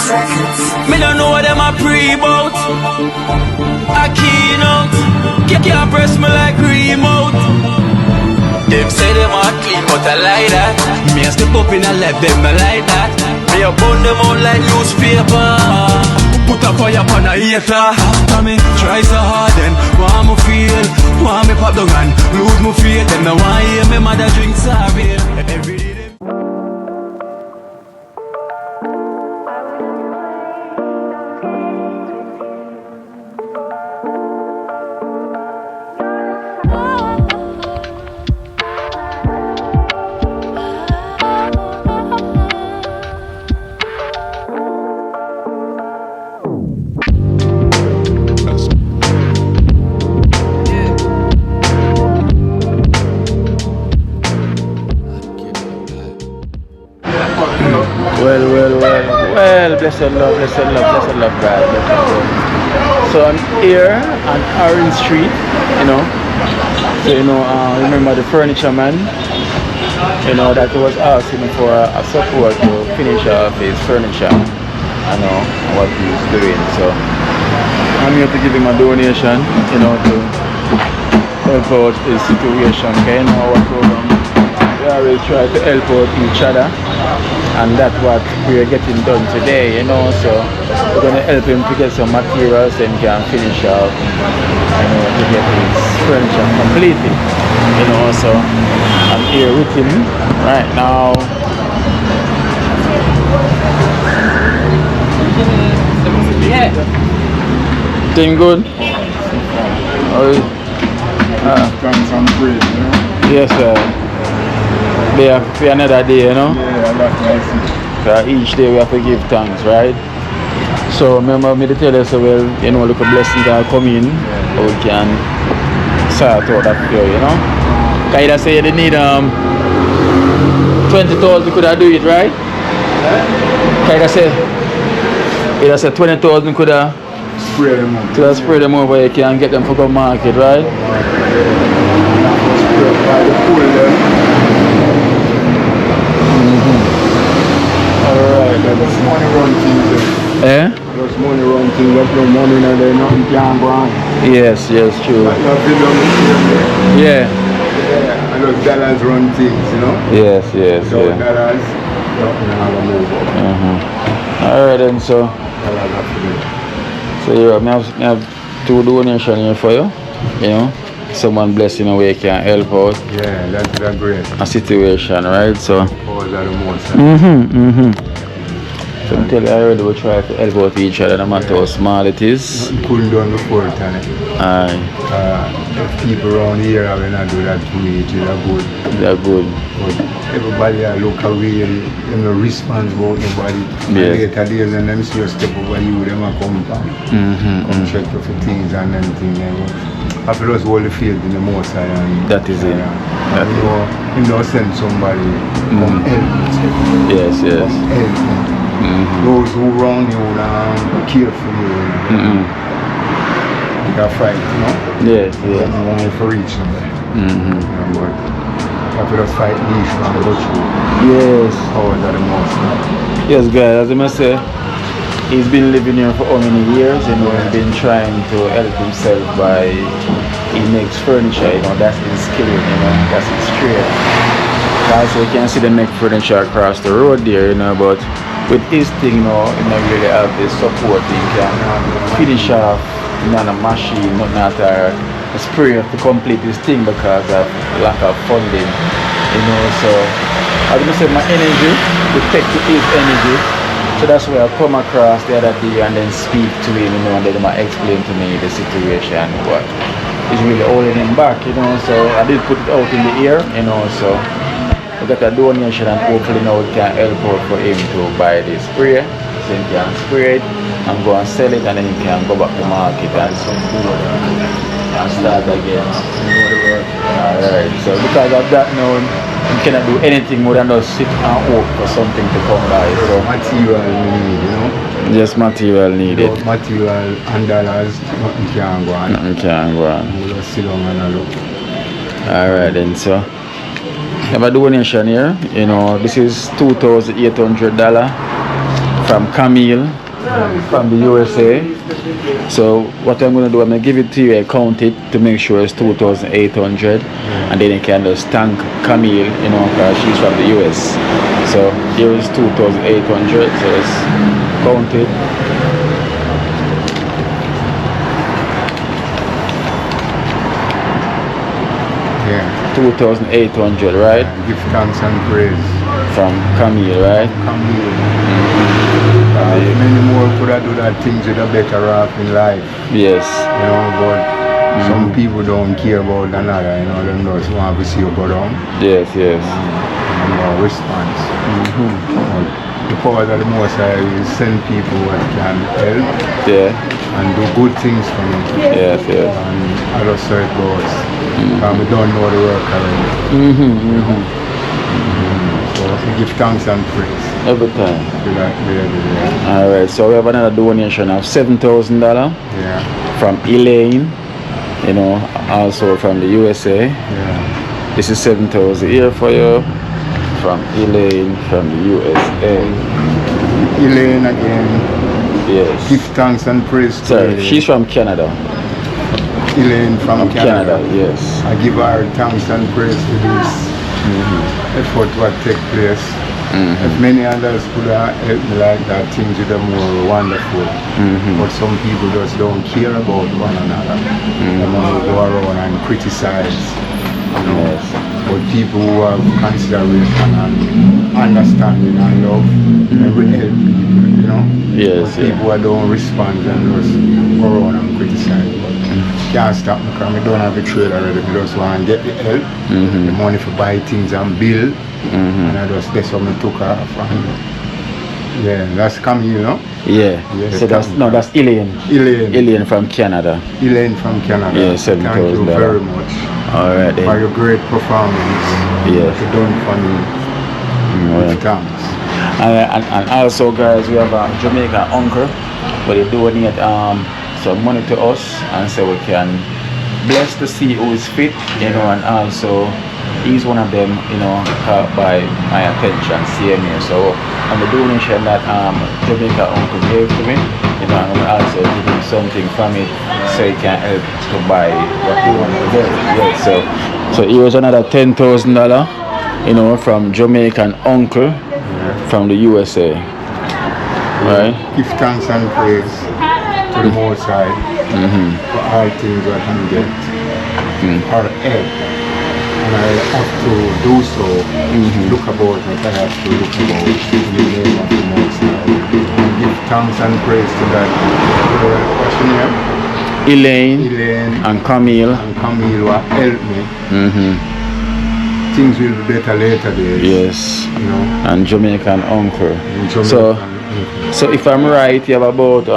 Me don't know what them a pre-bout. A keynote. Can't press me like remote. Them say them a clean, but I like that. Me a step up in a left, them I like that. Me a burn them out like newspaper. Put a fire upon a hater. After me try so hard, then want me feel, want me pop the gun, lose me faith. Them no want hear me mother drink sorry. Every day. Well, blessed love, God. So I'm here on Orange Street, you know. So, remember the furniture man, that he was asking for a support to finish off his furniture, what he's doing. So I'm here to give him a donation, to help out his situation. Okay, we always try to help out each other. And that's what we are getting done today, so we're going to help him to get some materials and can finish up, to get his furniture completed, so I'm here with him right now. Thing good? Yes, sir. There for another day, Yeah, that's nice. So each day we have to give thanks, right? So remember me to tell you, so look a blessing that come in, we can sort out that for you, Because you say you need 20,000, could I do it, right? Because you say 20,000 could I Spray them over. to spread them over, you can get them for the market, right? By the pool there. Alright, There's money run things there. There's money run things, there's no money in there, nothing can go on. Yes, true. Like that video on the screen there. Yeah. And those dollars run things, Yes, So dollars, nothing have a move up. Alright then, so Dollars have to do. So I have two donations here for you. Someone blessing away can help out. Yeah, that's great. A situation, right? So Powers are the most. So I tell you already we try to help out each other no matter how small it is. Nothing couldn't done before time. Aye. The people around here will not do that to me, They're good. But everybody look away, response about nobody. Yes. Later days and them see you step over you, them a come back. Come check you for things and them things. I feel just hold the faith in the most high. That is it. You know, send somebody come help. Yes. Come help. Those who run you and care for you. You can fight, Yes. You want to reach them. But you have to just fight niche and go through. Yes. Powers are the most. Yes, guys, as I must say, he's been living here for how many years, he's been trying to help himself by, he makes furniture, that's his skill, that's his trade. Also, you can see the neck furniture across the road there, but with his thing, he really have the support, he can finish off, not a machine, not a sprayer to complete this thing because of lack of funding, so as I say, my energy, the tech to his energy. So that's where I come across the other day and then speak to him, and then he might explain to me the situation, what is really holding him back, so I did put it out in the air, so we got a donation and hopefully now we can help out for him to buy the sprayer, so he can spray it and go and sell it, and then he can go back to market and start again. Alright, so because of that now, you cannot do anything more than just sit and hope for something to come by. So material we need, Just material needed. Without material and dollars, nothing can go on. Nothing can go on. We'll just sit down and look. Alright then, so have a donation here. This is $2,800 from Camille from the USA. So what I'm gonna do, I'm gonna give it to you, I count it to make sure it's 2,800, and then you can just thank Camille, you know, because she's from the US. So here is 2,800. So let's count it. Yeah. 2,800, right? Give thanks and praise. From Camille, right? Camille. Many more could have do that things with a better off in life. Yes. You know, but some people don't care about another, you know, them just want to see you go down. Yes, yes. No response. But the power of the Most High is send people what can help. Yeah. And do good things for me. Yes, yes. And I just say it goes. Because we don't know the work already. So we give thanks and praise. Every time. To that day, every day. Alright, so we have another donation of $7,000 Yeah. from Elaine, you know, also from the USA. Yeah. This is 7,000 here for you from Elaine from the USA. Elaine again. Yes. Give thanks and praise to Sorry, Elaine. she's from Canada. Elaine from Canada. Yes. I give her thanks and praise to this effort what take place. If many others could have helped me like that, things would have more wonderful. But some people just don't care about one another. They want to go around and criticize. You know? Yes. But people who have consideration and understanding and love, they will help people, you know? Yes, But people who don't respond and just go around and criticize. But can't stop me because I don't have a trade already. I just want to get the help, the money for buy things and build. And I just, that's what I took off. And yeah, that's Camille, you know? Yeah. So that's Elaine. Elaine. Elaine from Canada. Elaine from Canada. Yeah, Thank you $7,000. very much Alright for then. your great performance. Yes. What you done for me. Alright. Thanks. And also guys, we have a Jamaican uncle, but they donate some money to us, and so we can bless to see who is fit, you know, and also he's one of them, you know, caught by my attention, seeing me. So on the donation that Jamaica uncle gave to me, you know, I'm gonna also give him something from it so he can help to buy what he wants to do. Yeah, so here's another $10,000, you know, from Jamaican uncle from the USA. Right? Give thanks and praise to the Most High for all things that I get or help. And I have to do so, look about what I have to look about in the name of the Most High. And give thanks and praise to that. What's your name? Elaine and Camille. And Camille will help me. Things will be better later days. Yes. You know? And Jamaican uncle. So if I'm right, you have about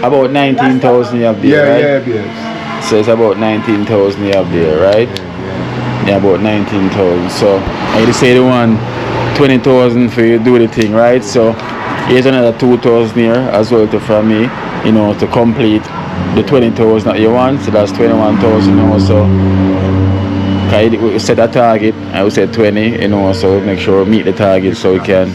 about 19,000 you have there, right? Yes. So it's about 19,000 you have there, right? Yeah, about 19,000. So I just say the one 20,000 for you do the thing, right? So here's another 2,000 here as well from me, you know, to complete the 20,000 that you want. So that's 21,000 also. We set a target, I would say 20, you know, so make sure we meet the target so we can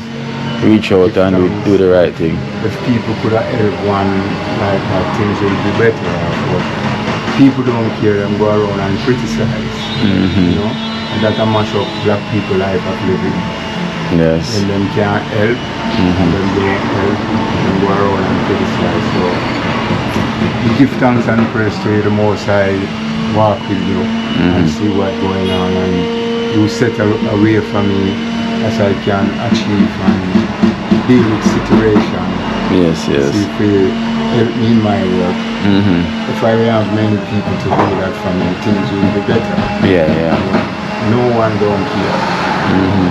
reach out and do the right thing. If people could have helped one like that, things would be better. But people don't care and go around and criticize, you know, and that mash up black people life of living. Yes. And them can't help, and then they help, and go around and criticize. So we give thanks and praise to you, the Most High walk with you and see what's going on, and you set a way for me as I can achieve and deal with situation. Yes. See if you help me in my work. If I have many people to do that for me, things will be better. Yeah. No one don't care.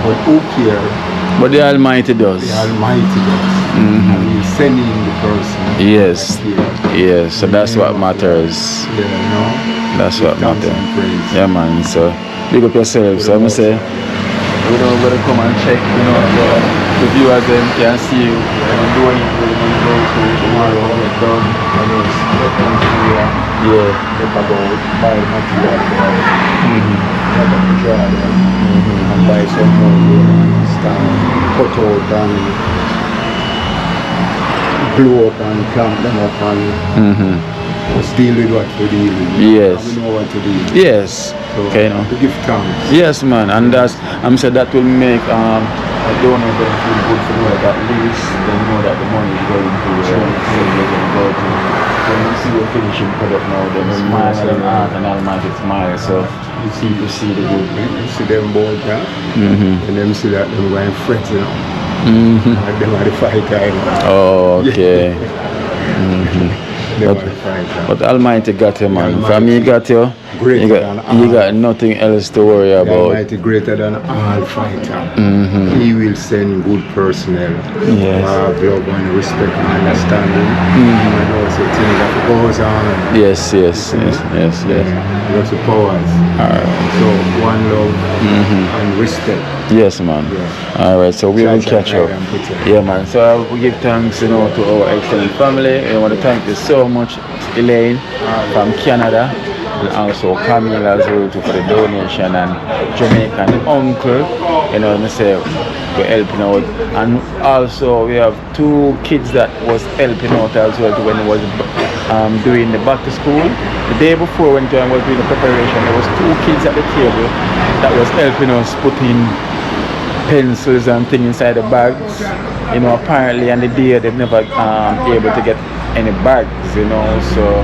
But who cares? But the Almighty does. The Almighty does. And He's sending the person. Yes. So that's what matters. Yeah, you know? That's what matters. And praise. Yeah, man. So big up yourself. So I'm gonna say you know, we're gonna come and check, you know, the viewers then can see you doing it, we're gonna go to tomorrow, get done, and it's yeah, get about buy material, and buy some more, stand, cut out and blow up and clamp them up and just deal with what we deal with. Yes. We know what to do. Yes. So, okay, no. to give thanks. Yes, man, and that's, I'm saying that will make a donor them feel good for know that at least they know that the money is going to where they're going to go to. When you see your finishing product now, they smile and art and Almighty smile, so you see the good. You see them both, and them see that them going fret, you know. Like them are the fighter, you know. Oh, okay. But Almighty got you, man. From me, got you. You got nothing else to worry about. Almighty greater than all fighter. He will send good personnel. Yes. Love and respect and understanding. I know it's a thing that goes on. Yes. Lots of powers. So one love and respect. Yes, man. Yeah. All right, so we will catch up. Yeah, man. So we give thanks, you know, to our extended family. I want to thank you so much, Elaine from Canada, and also Camille as well for the donation, and Jamaican uncle. You know, I say we're helping out, and also we have 2 kids that was helping out as well when it was doing the back to school. The day before when John was doing the preparation, there was 2 kids at the table that was helping us putting pencils and things inside the bags. You know, apparently on the day they've never able to get any bags, you know, so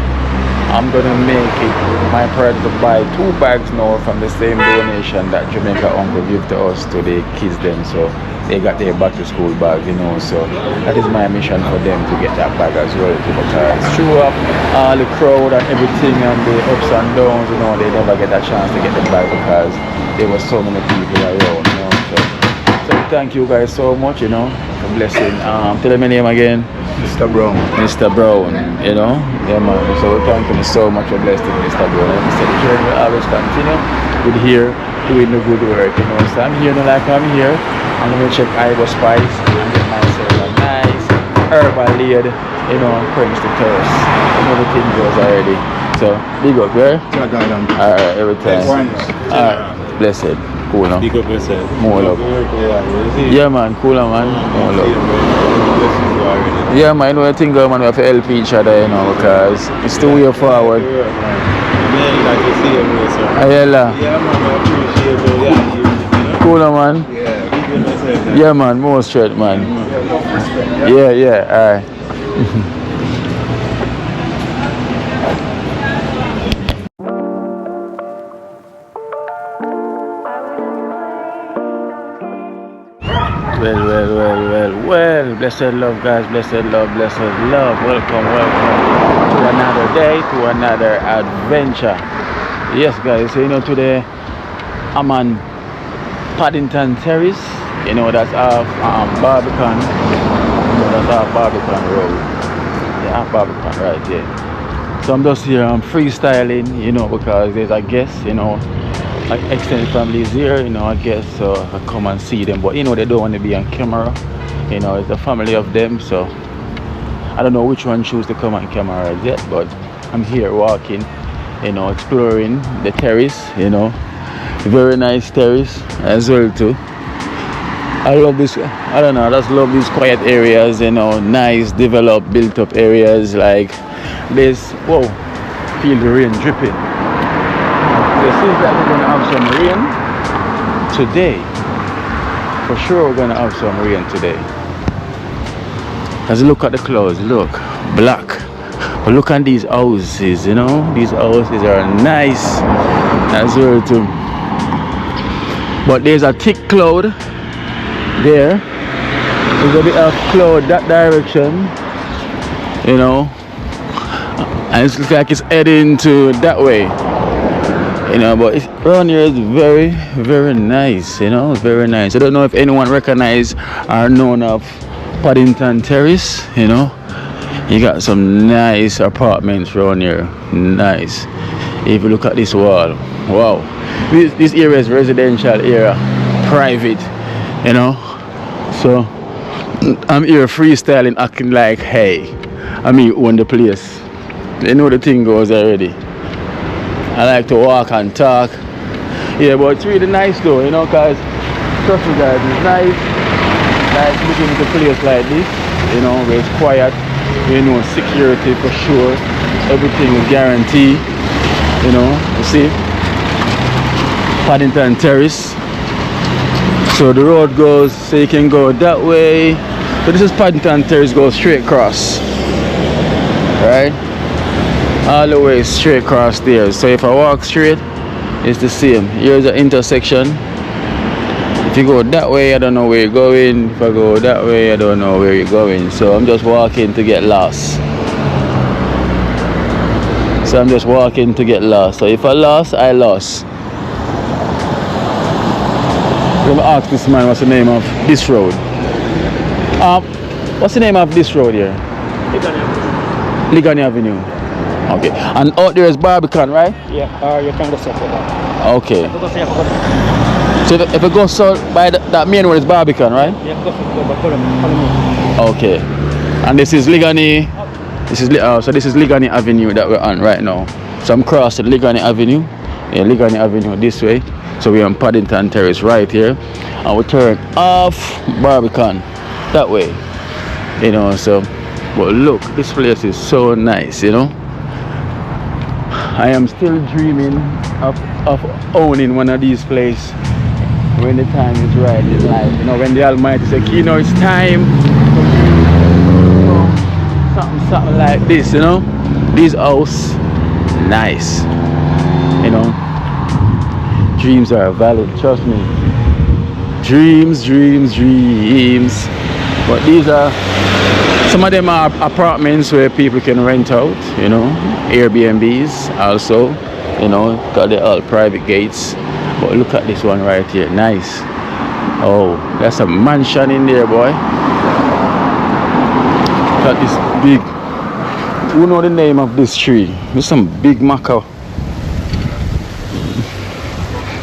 I'm gonna make it my priority to buy 2 bags now from the same donation that Jamaica uncle give to us to the kids them, so they got their back to school bag, you know, so that is my mission for them to get that bag as well, because through up all the crowd and everything and the ups and downs, you know, they never get that chance to get the bag because there were so many people around, you know, so thank you guys so much, you know, for blessing. Tell them my name again. Mr. Brown. Mr. Brown, you know, yeah, man. So thank you so much for blessing Mr. Brown. And Mr. The journey will always continue with here doing the good work, you know. So I'm here, like I'm here. I'm gonna check Iowa Spice and get myself a nice herbal lead, you know, and quench the thirst. And everything goes already. So big up, yeah? Alright, every time. Alright, blessed. Cool, no? Big up yourself. More love. Yeah, man, cool, man. More love. Yeah, man, you know, I think, man, we have to help each other, you know, because it's the way forward. Ayala. Cool, man. Yeah, man, more straight, man. Yeah, alright. Well, blessed love, guys, blessed love. Welcome to another day, to another adventure. Yes, guys, so you know, today I'm on Paddington Terrace, you know, that's off Barbican, that's off Barbican Road. Yeah, off Barbican, right, yeah. So I'm just here, I'm freestyling, you know, because there's a guest, you know, my extended family is here, you know, I guess, so I come and see them, but you know, they don't want to be on camera, you know, it's a family of them, so I don't know which one choose to come on camera yet, but I'm here walking, you know, exploring the terrace, you know, very nice terrace as well too. I love this, I don't know, I just love these quiet areas, you know, nice, developed, built up areas like this. Whoa, feel the rain dripping. It seems like we're gonna have some rain today. For sure we're gonna have some rain today. As you look at the clouds, look, black. But look at these houses, you know, these houses are nice as well too. But there's a thick cloud there. There's a bit of cloud that direction, you know, and it looks like it's heading to that way. You know, but around here is very, very nice, you know, very nice. I don't know if anyone recognize or known of Paddington Terrace, you know. You got some nice apartments around here, nice. If you look at this wall, wow. This area is residential area, private, you know. So I'm here freestyling, acting like, hey, I mean, own the place. They know the thing goes already. I like to walk and talk. Yeah, but it's really nice though, you know, cause trust me guys, it's nice. Like looking at a place like this, you know, where it's quiet, you know, security for sure. Everything is guaranteed, you know, you see. Paddington Terrace. So the road goes, so you can go that way. So this is Paddington Terrace, goes straight across. Right? All the way straight across there. So if I walk straight, it's the same. Here's the intersection. If you go that way, I don't know where you're going. If I go that way, I don't know where you're going. So I'm just walking to get lost. So I'm just walking to get lost. So if I lost, I lost. I'm gonna ask this man what's the name of this road. What's the name of this road here? Ligani Avenue. Okay. And out there is Barbican, right? Yeah, you can go south of that. Okay. So if I go south by that main road is Barbican, right? Yeah, go follow me. Okay. And this is Ligani. So this is Ligani Avenue that we're on right now. So I'm crossing Ligani Avenue. Yeah, Ligani Avenue this way. So we're on Paddington Terrace right here. And we turn off Barbican that way. You know, so but look, this place is so nice, you know. I am still dreaming of owning one of these places when the time is right in life. You know, when the Almighty says, you know, it's time for something like this, you know. This house, nice. You know. Dreams are valid, trust me. Dreams. But these are, some of them are apartments where people can rent out, you know. Airbnbs also, you know, got the all private gates. But look at this one right here, nice. Oh, that's a mansion in there, boy. Look at this big, who know the name of this tree? There's some big maca.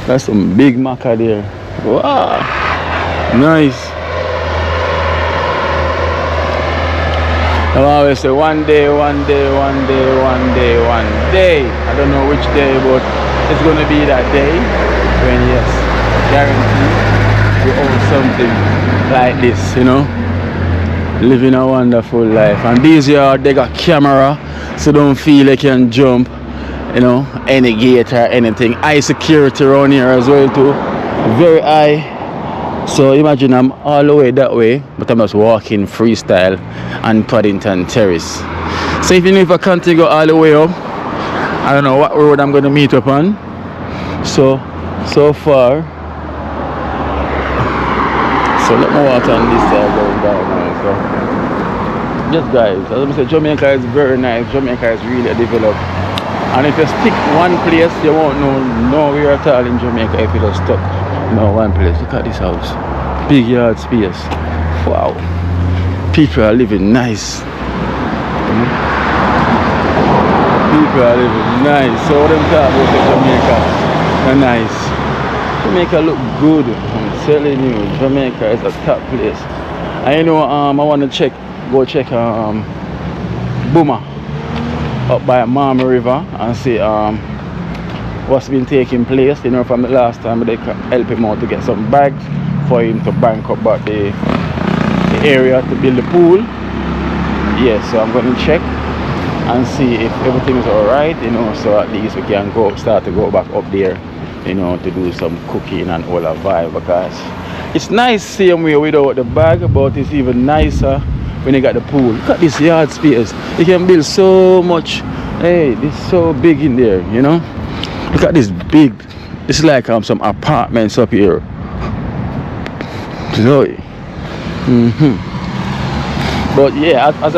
That's some big maca there. Wow, nice. I always say one day. I don't know which day, but it's gonna be that day when, yes, guaranteed we own something like this, you know. Living a wonderful life. And these here, they got camera, so don't feel like you can jump, you know, any gate or anything. High security around here as well too, very high. So imagine I'm all the way that way, but I'm just walking freestyle on Paddington Terrace. So even if I can't go all the way up, I don't know what road I'm gonna meet up on. So far, so let me walk on this side going down now. So just guys, as I said, Jamaica is very nice. Jamaica is really developed. And if you stick one place, you won't know nowhere at all in Jamaica if you just stuck one place. Look at this house, big yard space. Wow, people are living nice. People are living nice. So what I'm talking about Jamaica, they're nice. Jamaica look good. I'm telling you, Jamaica is a top place. And you know, I want to go check Boomer up by Marley River and see what's been taking place, you know, from the last time. They can help him out to get some bags for him to bank up back the area to build the pool. Yes, so I'm going to check and see if everything is alright, you know, so at least we can start to go back up there, you know, to do some cooking and all that vibe, because it's nice same way without the bag, but it's even nicer when you got the pool. Look at this yard space. You can build so much. Hey, this is so big in there, you know. Look at this big. It's like some apartments up here. So, but yeah, as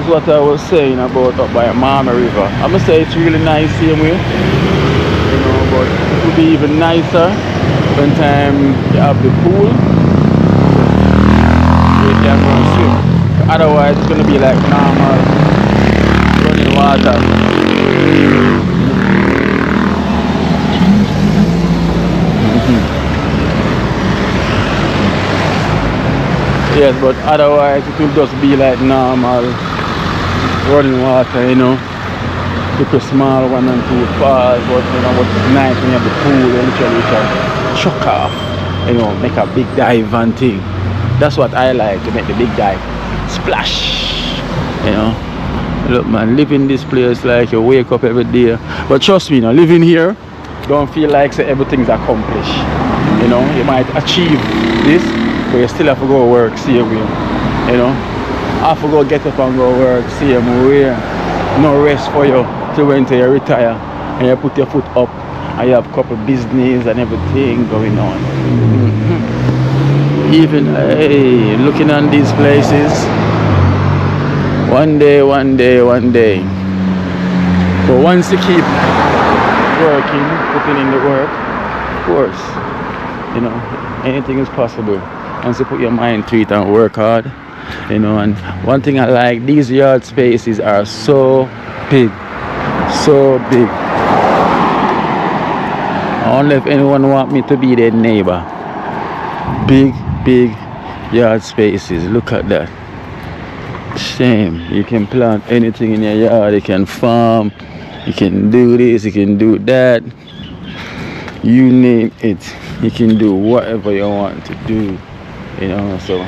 what I was saying about up by Marley River, I'm gonna say it's really nice same way, you know, but it would be even nicer when time you have the pool. You can go and swim. Otherwise, it's gonna be like normal running water. Yes, but otherwise it will just be like normal running water, you know. Pick a small one and two falls, but you know what's nice when you have the pool, you literally can chuck off, you know, make a big dive and thing. That's what I like, to make the big dive. Splash, you know. Look man, living this place like you wake up every day. But trust me, you know, living here, don't feel like say, everything's accomplished. You know, you might achieve this, but you still have to go work same way. You know, have to go get up and go work same way. No rest for you till when you retire and you put your foot up and you have a couple business and everything going on. Even hey, looking at these places, one day. But once you keep working, putting in the work, of course, you know, anything is possible. Once you put your mind to it and work hard, you know. And one thing I like, these yard spaces are so big. I wonder if anyone want me to be their neighbor. Big yard spaces. Look at that. Shame. You can plant anything in your yard. You can farm. You can do this. You can do that. You name it. You can do whatever you want to do. You know. So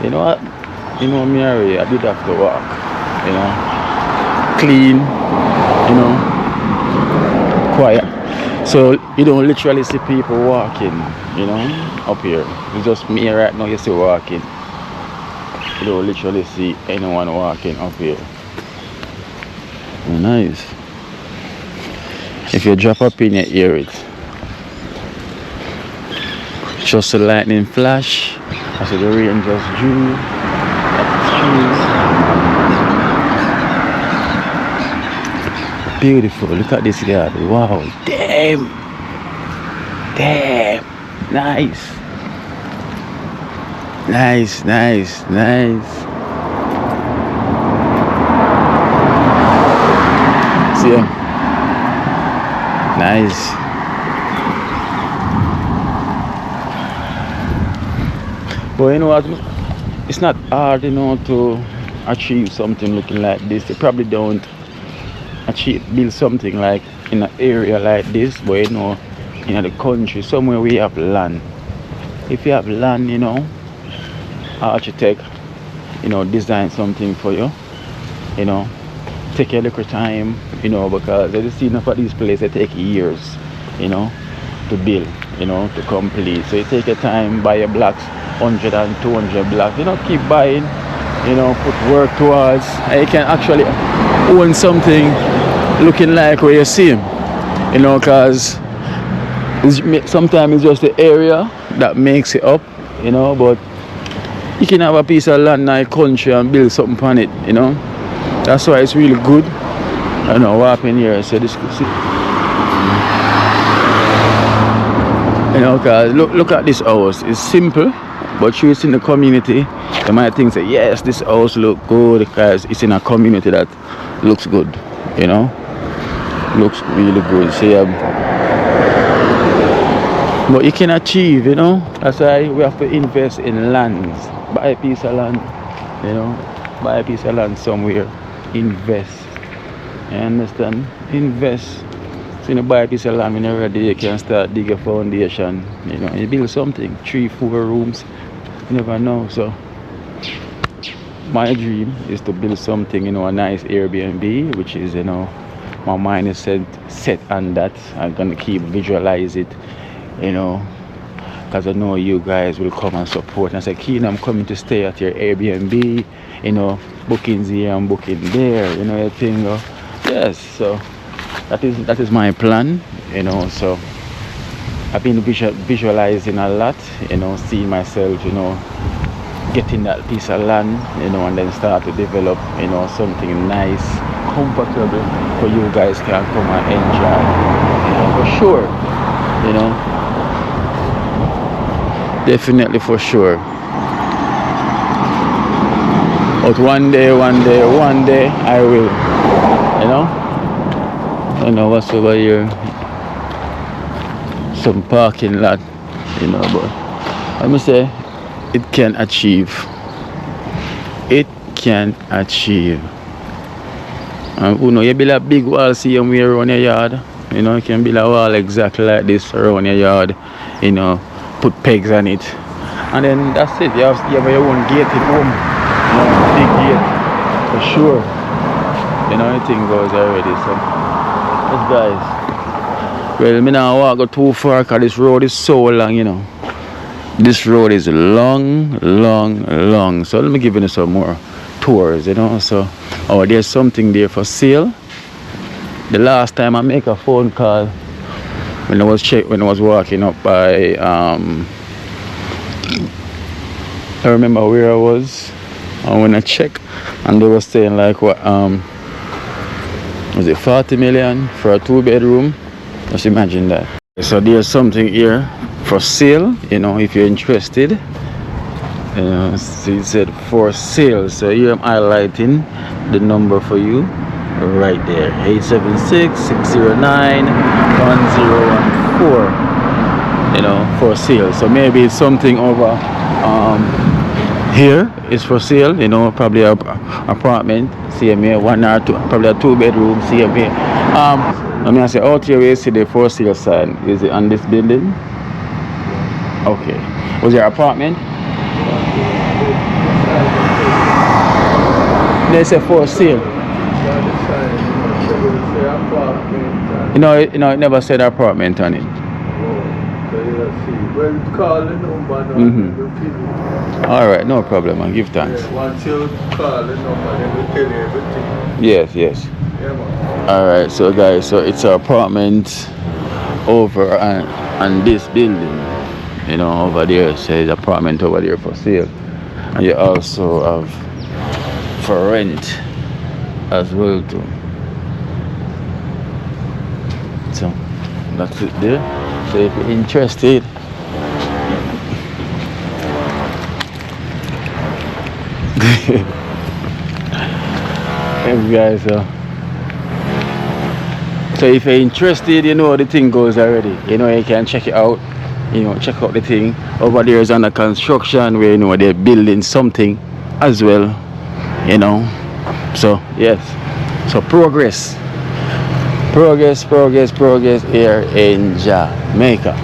you know what? You know, Mary, I did have to walk. You know, clean. You know, quiet. So you don't literally see people walking, you know, up here. It's just me right now, you see walking. You don't literally see anyone walking up here. Nice. If you drop up in, you hear it. Just a lightning flash. I said the rain just drew at the trees. Beautiful. Look at this yard. Wow. Damn. Nice. See ya. Nice. But you know what? It's not hard, you know, to achieve something looking like this. You probably don't build something like in an area like this, but you know, in the country, somewhere we have land. If you have land, you know, an architect, you know, design something for you, you know, take a little time, you know, because as you see enough of these places, they take years, you know, to build, you know, to complete. So you take your time, buy your blocks, 100 and 200 blocks, you know, keep buying, you know, put work towards, and you can actually own something looking like where you see him, you know, because sometimes it's just the area that makes it up, you know. But you can have a piece of land in a country and build something on it, you know. That's why it's really good. I know what happened here. So this, you know, cause look at this house. It's simple, but you in the community, you might think, say, yes, this house look good because it's in a community that looks good, you know. Looks really good. So but you can achieve, you know. That's why we have to invest in lands. Buy a piece of land, you know. Buy a piece of land somewhere. Invest. You understand? Invest. So you buy a piece of land when you're ready, you can start dig a foundation. You know, you build something, 3-4 rooms. You never know. So my dream is to build something, you know, a nice Airbnb, which is, you know, my mind is set on that. I'm gonna keep visualize it, you know, because I know you guys will come and support. And I say, Keen, I'm coming to stay at your Airbnb, you know, bookings here and booking there, you know, your thing. Yes, so that is my plan, you know. So I've been visualizing a lot, you know, seeing myself, you know, getting that piece of land, you know, and then start to develop, you know, something nice, comfortable for you guys can come and enjoy, you know, for sure, you know, definitely for sure. But one day I will, you know. I don't know what's over here, some parking lot, you know, but Let me say, it can achieve. It can achieve. You know, you build a big wall, see them around your yard. You know, you can build a wall exactly like this around your yard. You know, put pegs on it. And then that's it. You have your own gate at home. You know, big gate. For sure. You know, anything goes already. So, yes, guys. Well, me now walk go too far because this road is so long, you know. This road is long, long, long. So let me give you some more tours, you know. So, oh, there's something there for sale. The last time I make a phone call when I was walking up by I remember where I was. I when I check, and they were saying like what was it 40 million for a 2-bedroom? Just imagine that. So there's something here for sale, you know, if you're interested. You know, so it said for sale. So here I'm highlighting the number for you right there. 876-609-1014. You know, for sale. So maybe it's something over here is for sale, you know, probably a apartment, same here, 1 or 2, probably a 2-bedroom, same here. Let me say, out here we see the for sale sign. Is it on this building? Okay. Was there an apartment? They say for sale. You know, it never said apartment on it. All right, no problem. I'll give thanks. Once you call the number, they will tell you everything. Yes, yes. Yeah, man. All right, so guys, so it's an apartment over on this building. You know, over there says apartment over there for sale, and you also have for rent as well too. So that's it there. So if you're interested, hey guys, so if you're interested, you know how the thing goes already. You know, you can check it out. You know, check out the thing. Over there is under construction where, you know, they're building something as well. You know, so yes, so progress here in Jamaica.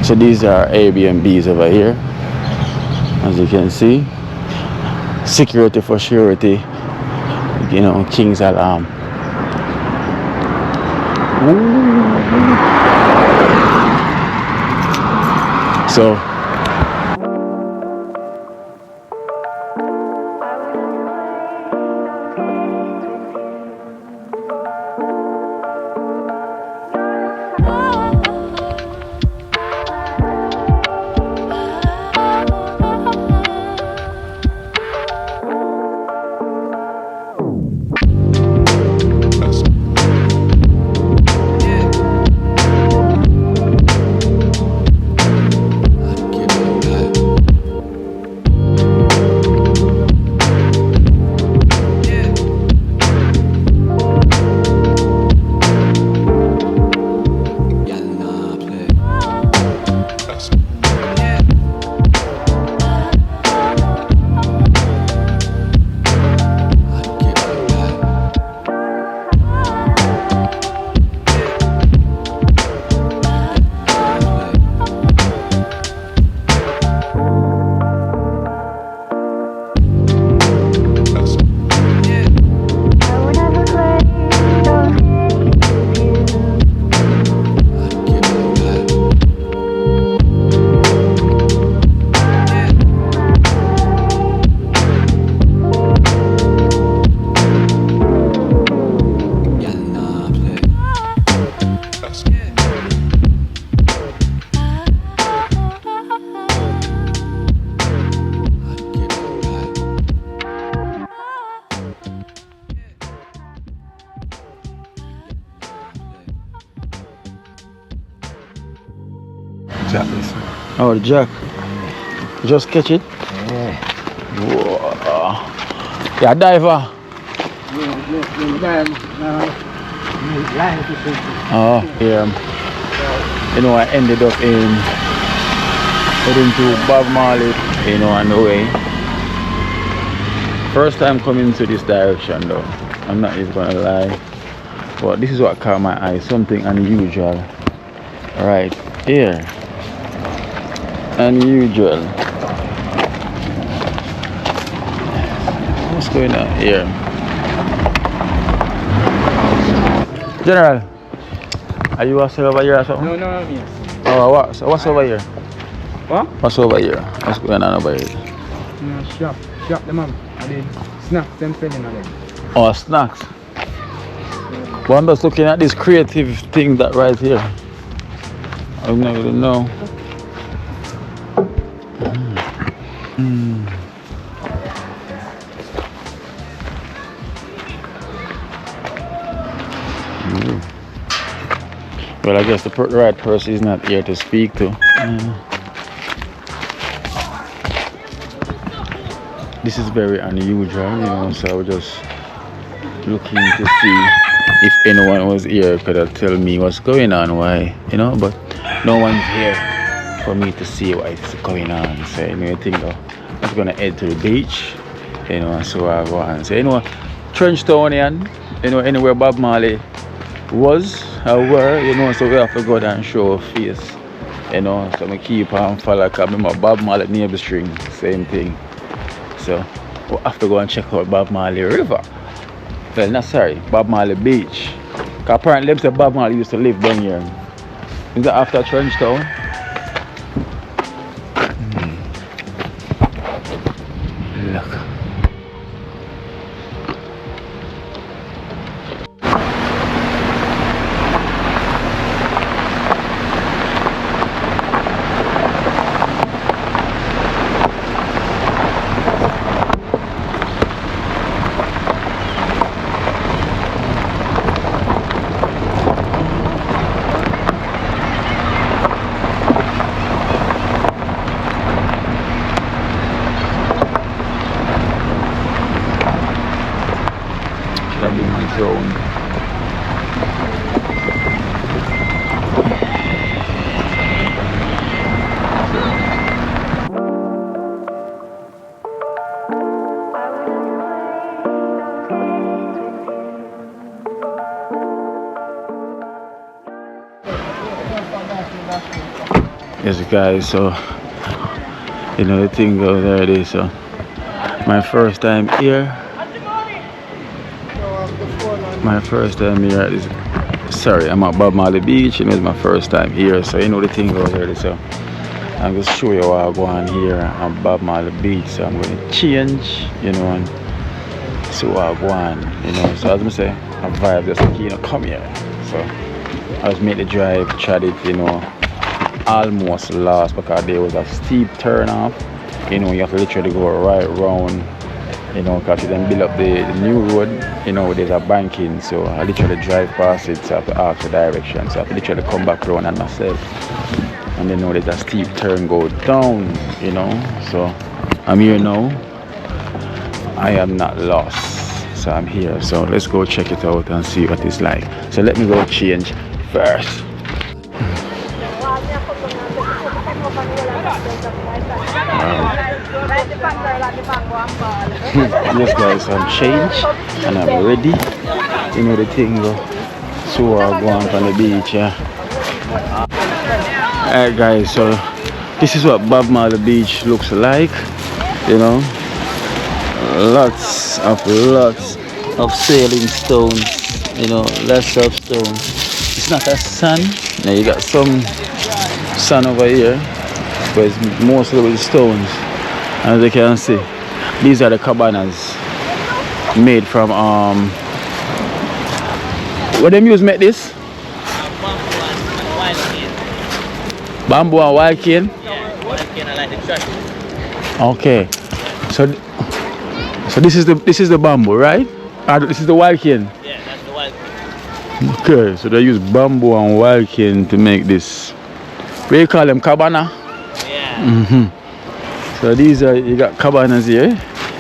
So these are Airbnbs over here, as you can see. Security for surety, you know, King's Alarm. So Jack, listen. oh, the jack. Just catch it. Yeah. Whoa. Yeah, diver. Oh, yeah. You know, I ended up in Heading to Bob Marley, you know, on the way. First time coming to this direction though, I'm not even gonna lie. But this is what caught my eye, something unusual right here. Unusual. What's going on here? General, are you still over here or something? No, yes. Oh, what? So what's over here? What? What's over here? What's going on over here? No, shop the mom. I did snacks, them selling on them. Oh, snacks. But I'm just looking at this creative thing that right here. I don't even know. Well, I guess the right person is not here to speak to. This is very unusual, you know, so I was just looking to see if anyone was here could tell me what's going on, why, you know, but no one's here for me to see what's going on. So anyway, I think I'm gonna head to the beach, you know, so I go and say, you know, Trenchtownian, you know, anywhere Bob Marley was or were, you know, so we have to go there and show our face, you know, so I keep on follow, because I remember Bob Marley neighbor string, same thing. So we have to go and check out Bob Marley River. Well, not sorry, Bob Marley Beach. Because apparently them say Bob Marley used to live down here. Is that after Trenchtown? Look. Should I be my drone? Yes guys, so you know the thing over there it is, so my first time here at this, sorry, I'm at Bob Marley Beach, you know, it's my first time here, so you know the thing over there, so I'm just show you what I go on here at Bob Marley Beach. So I'm going to change, you know, and see what I go on, you know. So as I say, I vibe just like, you know, come here. So I just made the drive, tried it, you know, almost lost because there was a steep turn off, you know. You have to literally go right round, you know, because you then build up the new road, you know, there's a banking, so I literally drive past it, so I have to ask the direction, so I have to literally come back around and myself, and then, you know, there's a steep turn go down, you know. So I'm here now, I am not lost, so I'm here. So let's go check it out and see what it's like. So let me go change first. Yes guys, I'm changed and I'm ready, you know the thing go. So I go on the beach, yeah. Alright guys, so this is what Bob Marley Beach looks like, you know. Lots of sailing stones, you know, lots of stones. It's not a sand, now you got some sand over here, but it's mostly with stones. As you can see, these are the cabanas made from what them use make this? Bamboo and wild cane. Yeah, wild cane I like the trash. Okay, so this is the bamboo, right? This is the wild cane. Yeah, that's the wild cane. Okay, so they use bamboo and wild cane to make this. What do you call them, cabana? Yeah. So these are, you got cabanas here,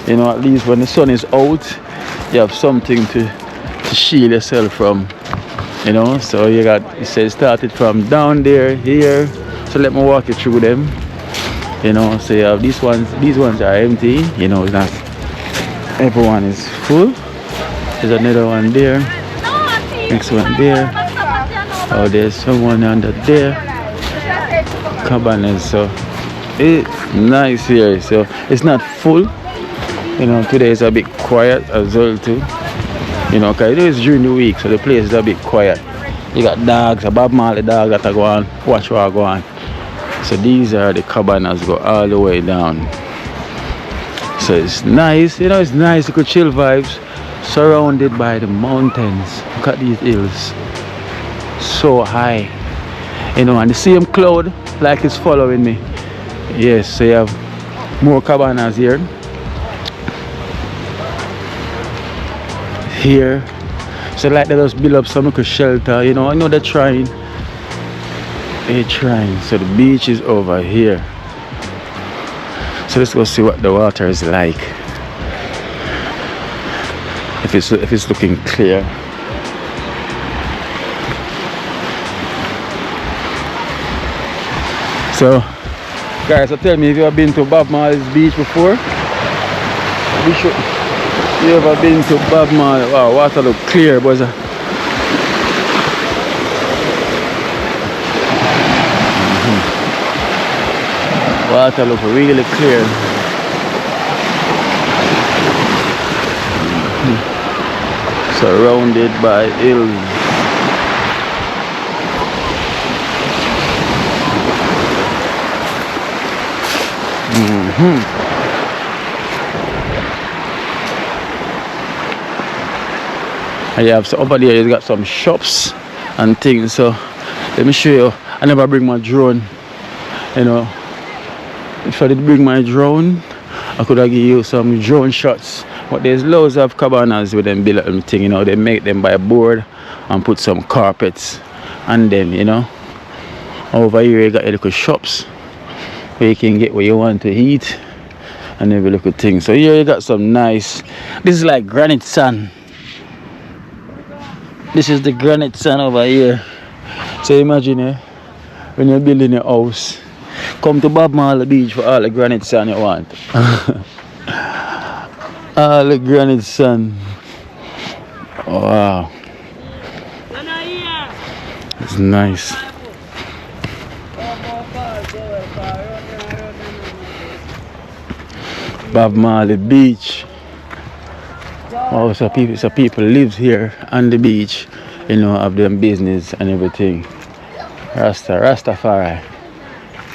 you know, at least when the sun is out, you have something to shield yourself from, you know. So you got, it says started from down there, here. So let me walk you through them. You know, so you have these ones are empty, you know, not everyone is full. There's another one there, next one there. Oh, there's someone under there. Cabanas, so it's nice here. So it's not full. You know, today is a bit quiet as well too. You know, cause it is during the week, so the place is a bit quiet. You got dogs, a Bob Marley dog that are go on, watch what go on. So these are the cabanas go all the way down. So it's nice, you know, it's nice, you could chill vibes, surrounded by the mountains. Look at these hills, so high, you know, and the same cloud like it's following me. Yes, so you have more cabanas here. Here, so like they just build up some little shelter, you know. I know they're trying. So the beach is over here. So let's go see what the water is like. If it's looking clear. So guys, so tell me if you have been to Bob Marley's beach before. You ever been to Bob Marley? Wow, water look clear, boys. Water look really clear. Surrounded by hills. And you have, so over there you got some shops and things. So let me show you. I never bring my drone, you know. If I did bring my drone, I could have give you some drone shots. But there's loads of cabanas with them build them thing, you know. They make them by board and put some carpets on them, you know. Over here you got your little shops where you can get what you want to eat and every little thing. So here you got some nice, this is like granite sand. This is the granite sand over here. So imagine when you're building your house, come to Bob Marley Beach for all the granite sand you want. All the granite sand. Wow. It's nice. Bob Marley Beach. Oh, so people live here on the beach, you know, have them business and everything. Rastafari.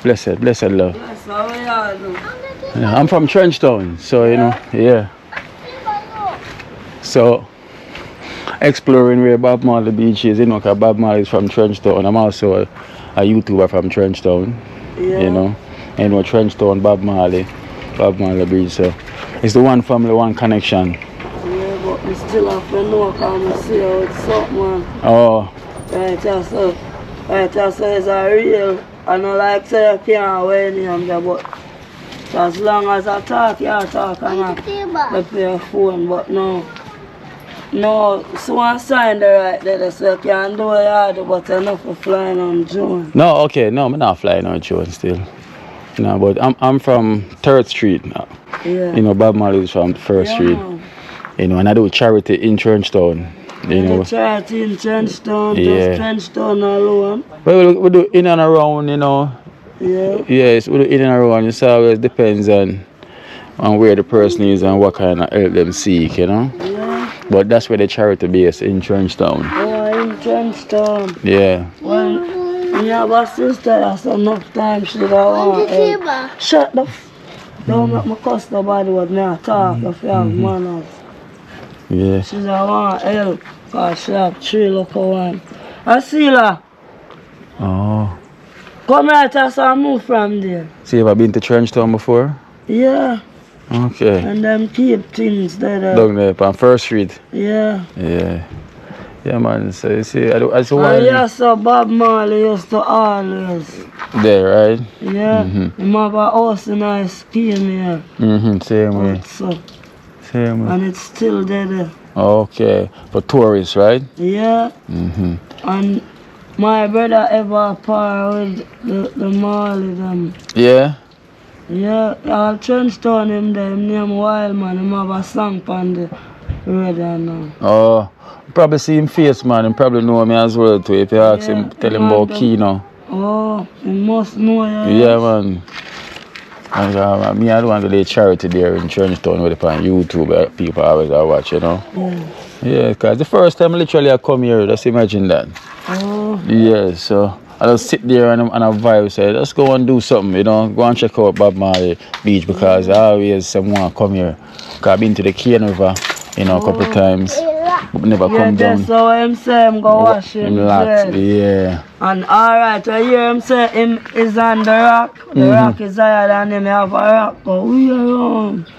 Blessed love. Yeah, I'm from Trenchtown, so you know, yeah. So exploring where Bob Marley Beach is, you know, because Bob Marley is from Trenchtown. I'm also a YouTuber from Trenchtown, you know. And you know, Trenchtown, Bob Marley Beach. So it's the one family, one connection. We still have to know because we see how it's up, man. Oh. Right, so it's a real. I don't like say you can't wear any there, but as long as I talk, you talk and I play your phone. But no, so one sign there right there, so you can do what you do, but enough for flying on drone. No, okay, no, I'm not flying on drone still. No, but I'm from 3rd Street now. Yeah. You know, Bob Marley is from 1st Street. Man. You know, and I do charity in Trenchtown. You know. Charity in Trenchtown, Yeah. just Trenchtown alone. Well, we do in and around, you know. Yeah. Yes, we do in and around. It always depends on where the person is and what kind of help them seek, you know. Yeah. But that's where the charity base in Trenchtown. Oh, in Trenchtown. Yeah. When you have a sister, that's enough time she don't want help. Shut the don't make me cuss nobody with me talk if you have manners. Yeah. She don't want help because she have 3 little ones. Asila, Oh. come here to us move from there. So you ever been to Trenchtown before? Yeah, Okay. and them keep things there. Down there on 1st Street. Yeah. Yeah. Yeah, man. So you see, I And yes, so Bob Marley used to always. there, right? Yeah. Him have a house in a scheme here. Same way. So, Same way. and it's still there. Okay. For tourists, right? Yeah. And my brother ever par with the Marley them. Yeah. Yeah, all Trenchtown him there, him name Wild Man, him have a song on the radio now. Oh, probably see him face, man. Him probably know me as well too. If you ask him, tell him about Kino. Oh, he must know you. Yeah, man. And me, I don't want to do the charity there in Trenchtown with it on YouTube. People always watch, you know. Yeah, because the first time literally I come here, just imagine that. Oh. Yeah, so I just sit there and I vibe, say, let's go and do something, you know. Go and check out Marley Beach because I always someone come here. Because I've been to the Cane River, you know, a couple of times. But never come down. Yeah, so him say him go wash him dress. Yeah. And alright, I hear him say him is on the rock. The rock is higher than him, have a rock. But we around.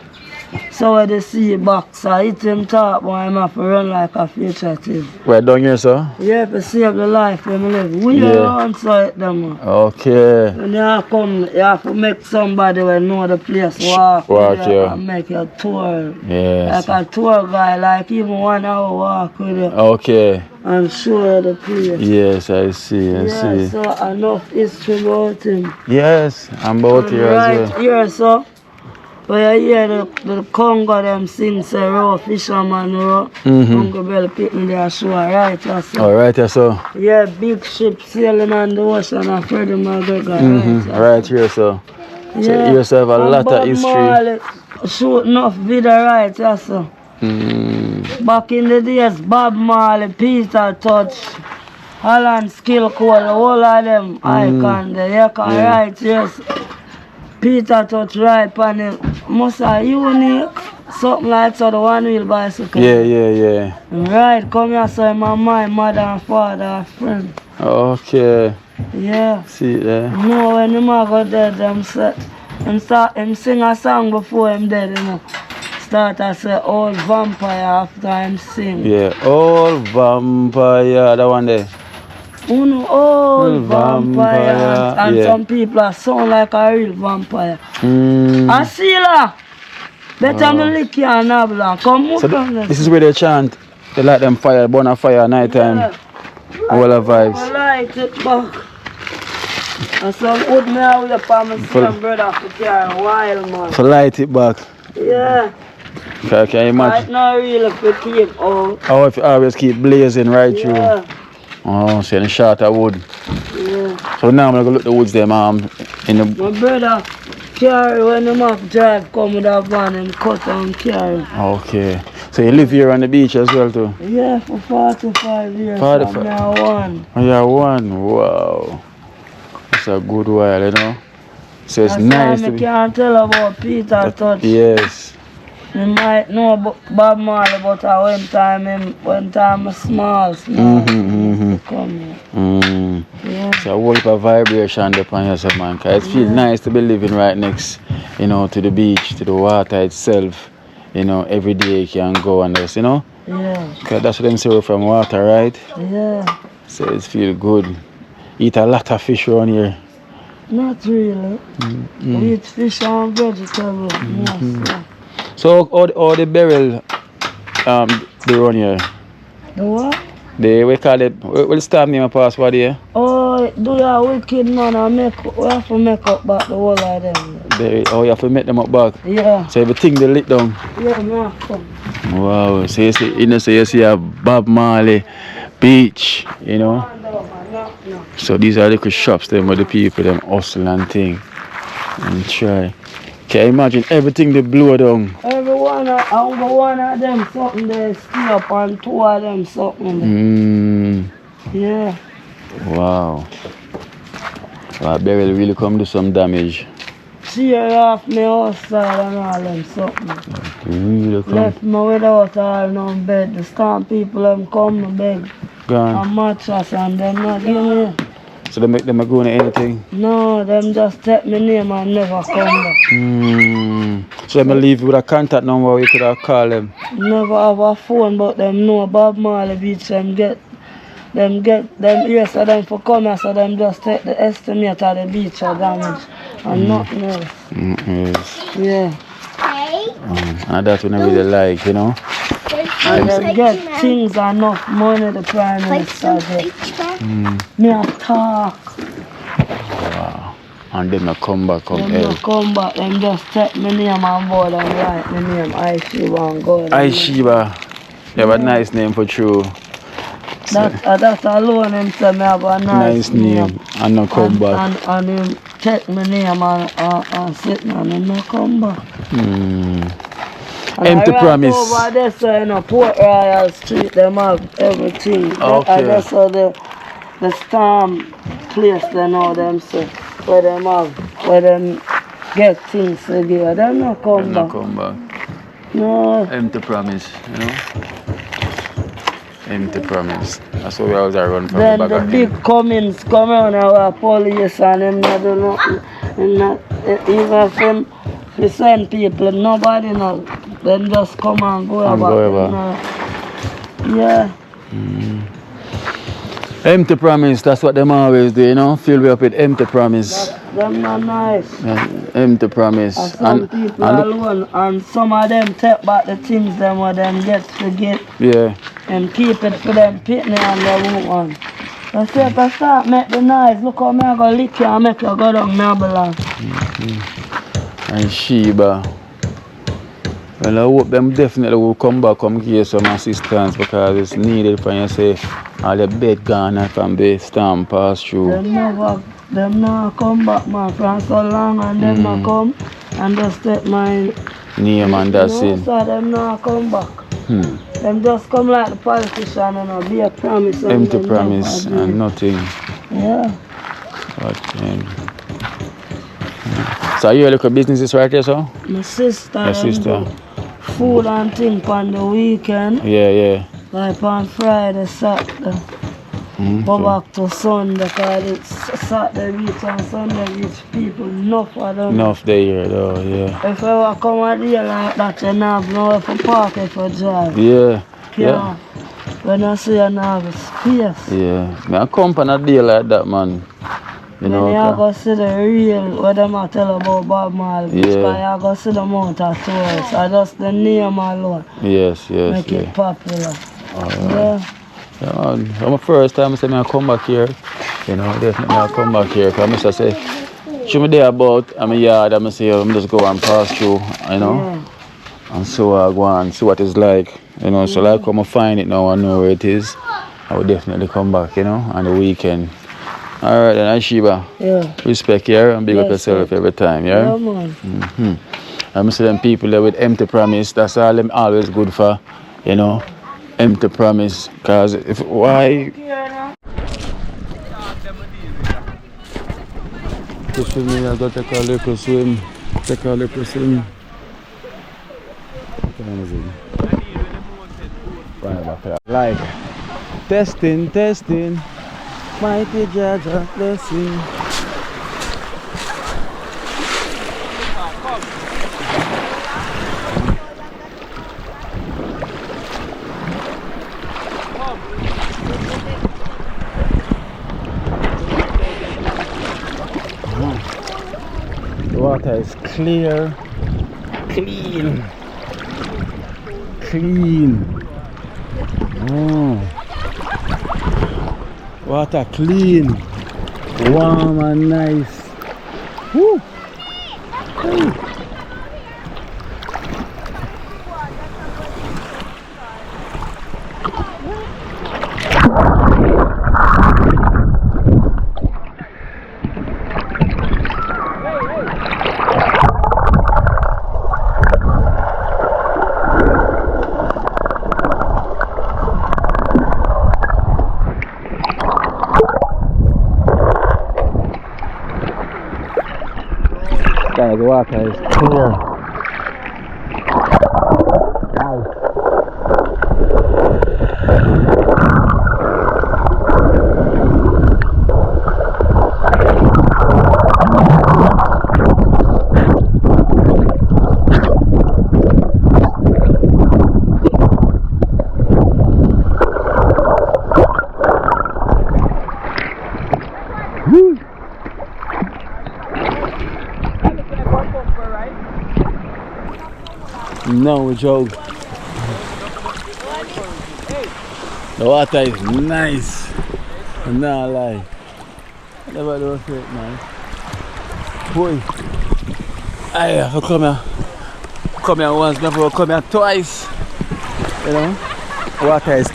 So when they see box, I hit him top, but him have to run like a fugitive. Right down here, sir? Yeah, to save the life him live. We around so it them. Okay. When you come, you have to make somebody who know the place walk. Yeah. And make a tour. Yes. Like a tour guy, like even 1 hour walk with you. Okay. And show you the place. Yes, I see, I see. So enough history about him. Yes, I'm about here as well. Here, so where you hear the Congo them sing, say, raw fisherman, raw. Uncle Bell picking their show, right? So. All right, yes, sir. Yeah, big ship sailing on the ocean and Freddie McGregor. Right here, sir. So Yeah. you yourself a lot of history. Marley shoot enough video, right? Yeah, so. Back in the days, Bob Marley, Peter Touch, Holland Skill Code, the whole of them icon there. You can write, yes. Peter Touch right on him. Must have unique. Something like so the one wheel bicycle. Yeah. Right, come here, so my mother and father are friends. Okay. Yeah. See there. No, when him a go dead, him sing a song before him dead, you know. Start to say old vampire after him sing. Yeah, old vampire, that one there. Uno old vampire. And yeah. some people sound like a real vampire. I see la. Better me lick you and nabla. Come move So from this is where they chant. They light them fire, burn a fire at night time. All the vibes. I light it back. And some wood me out here for my son brother to carry a while, man. So light it back. Yeah. Can you imagine? Right now really for keep out. Oh, if you always keep blazing right through. Yeah. Oh, so in short of wood. Yeah. So now I'm gonna go look the woods there, in the My brother carry when him have drive come with a van and cut and carry. Okay. So you live here on the beach as well too? Yeah, for 45 years. 45. I'm now one. Oh, yeah, one. Wow. It's a good while, you know. So it's That's nice why to I be. can't tell about Peter Touch. Yes. You might know about Bob Marley, but when time I small. Come here. Yeah. So a whole heap of vibration upon yourself, man. 'Cause it feels nice to be living right next, you know, to the beach, to the water itself. You know, every day you can go and just, you know. Yeah. 'Cause that's what them say from water, right? Yeah. So it feels good. Eat a lot of fish around here. Not really. We eat fish and vegetables. Yes. So all the barrel they run here. The what? We call it, what stamp name pass for there? Oh, do you wicked man? We have to make up back the whole of them. You have to make them up back. Yeah. So everything they lit down. Yeah, man. Come. Wow. So you see a Bob Marley Beach, you know. No. So these are little shops them where the people them hustle and thing and try. Can you imagine everything they blow down? Every one of them something they stay up and 2 of them something. Yeah. Wow. Well, barrel really come do some damage. Tear off me outside and all them something. Really come. Left me without all no bed. The storm people them come to bed. Gone. A mattress and them not give me. So they make them go into anything? No, them just take my name and never come back. So let me leave you with a contact number where you could have call them. Never have a phone, but them know Bob Marley Beach, them here, so them for come here, so them just take the estimate of the beach or damage and nothing else. Yes. Yeah. And that's what I really like, you know. And them get things enough money the Prime Minister get. Me a talk. Wow. And then I come back come Them help. no come back, them just take my name on board and write my name, Aishiba and go. Hi Sheba. You have a nice name for true. That's alone him say me have a Nice name. And no come back. And him check my name and sit and him no come back. And Empty I promise. Over there, so in Port Royal Street, them have everything. Okay. And that's how the storm place they know them say where them have, where them get things together. Them not come No back. come back. No. Empty promise, you know? Empty promise. That's what we always are run from Then the the back big Cummins come around our police and them not do nothing. Him not, even if him he send people, nobody know. Then just come and go And about go them, yeah. Empty promise, that's what them always do, you know? Fill me up with empty promise. Them not nice. Yeah, empty promise. And some people alone, and some of them take back the things them what them get to get yeah. and keep it for them pitney and their woman. I say if I start make the noise, look how me I go lick you and make you go down me belong. And Sheba. Well, I hope them definitely will come back, come give some assistance because it's needed for you say all the bed gone and from the storm pass through. Them never come back man from so long and them not come and just take my Name and that's no, it. so them never come back. Them just come like the politician and be a promise and Empty them promise never do and it. nothing. Yeah. But, so you look at businesses right here, so? My sister, Your sister. Food and thing on the weekend, Yeah. like on Friday, Saturday. Go back to Sunday because it's Saturday reach and Sunday reach people enough of them. Enough there though, yeah. If you ever come a day like that, you have nowhere for park if you drive. Yeah. Yeah. When I say you have space. Yeah. I come on a day like that, man. You know, Then you go see the real, what them a tell about Bob Marley Beach, Yeah. because you go see the amount of tourists. I just the name alone yes, make yeah. it popular. Yeah, man. It's my first time I say I come back here. You know, definitely I come back here. Because I say, show me there about I'm a yard, I'm say I'm just go and pass through, you know. Yeah. And so I go and see what it's like. You know, so like come and find it now, I know where it is. I will definitely come back, you know, on the weekend. Alright then, Sheba. Yeah. Respect here and big up Yes, yourself every time, yeah? Yeah, man. I'm see them people there with empty promise, that's all them always good for, you know, empty promise. Cause if why push me, I gotta take a little swim. Take a little swim. Like testing, mighty Jaja blessing. The water is clear, clean. Oh, water clean, warm and nice. Woo. Guys, the water is clear. No joke. The water is nice. I'm not lie. Never do it, man. Boy, I have come here. Come here once, never come here twice. You know, water is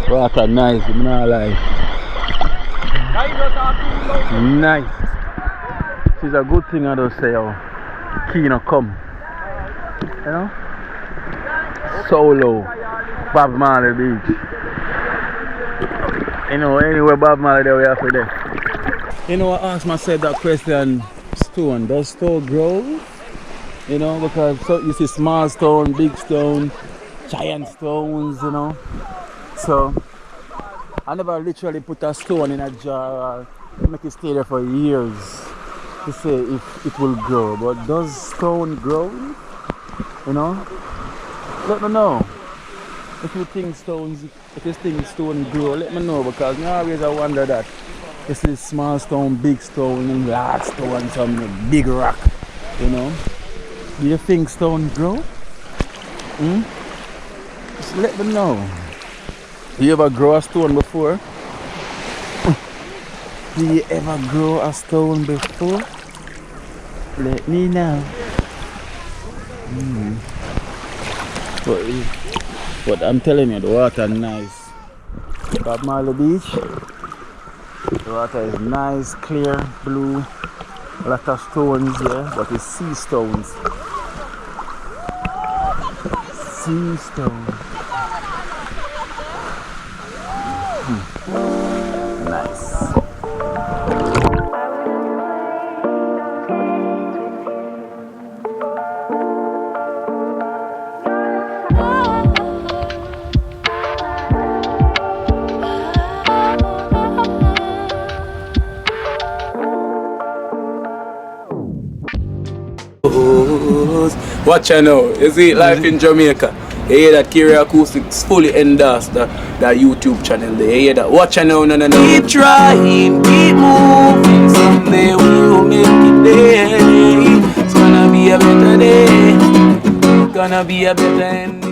water nice, I'm not lie. Nice. It's a good thing I don't say how Kino come. You know? Solo. Bob Marley Beach. You know, anywhere Bob Marley there we have to there. You know, I asked myself that question, stone. Does stone grow? You know, because so you see small stone, big stone, giant stones, you know. So I never literally put a stone in a jar or make it stay there for years to say if it will grow. But does stone grow? You know? Let me know. If you think stone grow, let me know, because me always I wonder that. This is small stone, big stone, and large stone, some big rock, you know. Do you think stone grow? Just let me know. You ever grow a stone before? Do you ever grow a stone before? Let me know. But I'm telling you, the water nice. Bob Marley Beach. The water is nice, clear, blue. A lot of stones here, but it's sea stones. Sea stones. Nice. Watch out now, you see life in Jamaica. You hear that Kiri Acoustics fully endorsed that YouTube channel there. You hear that? Watch out now, no. Keep trying, keep moving. Someday we will make it there. It's gonna be a better day. Gonna be a better end.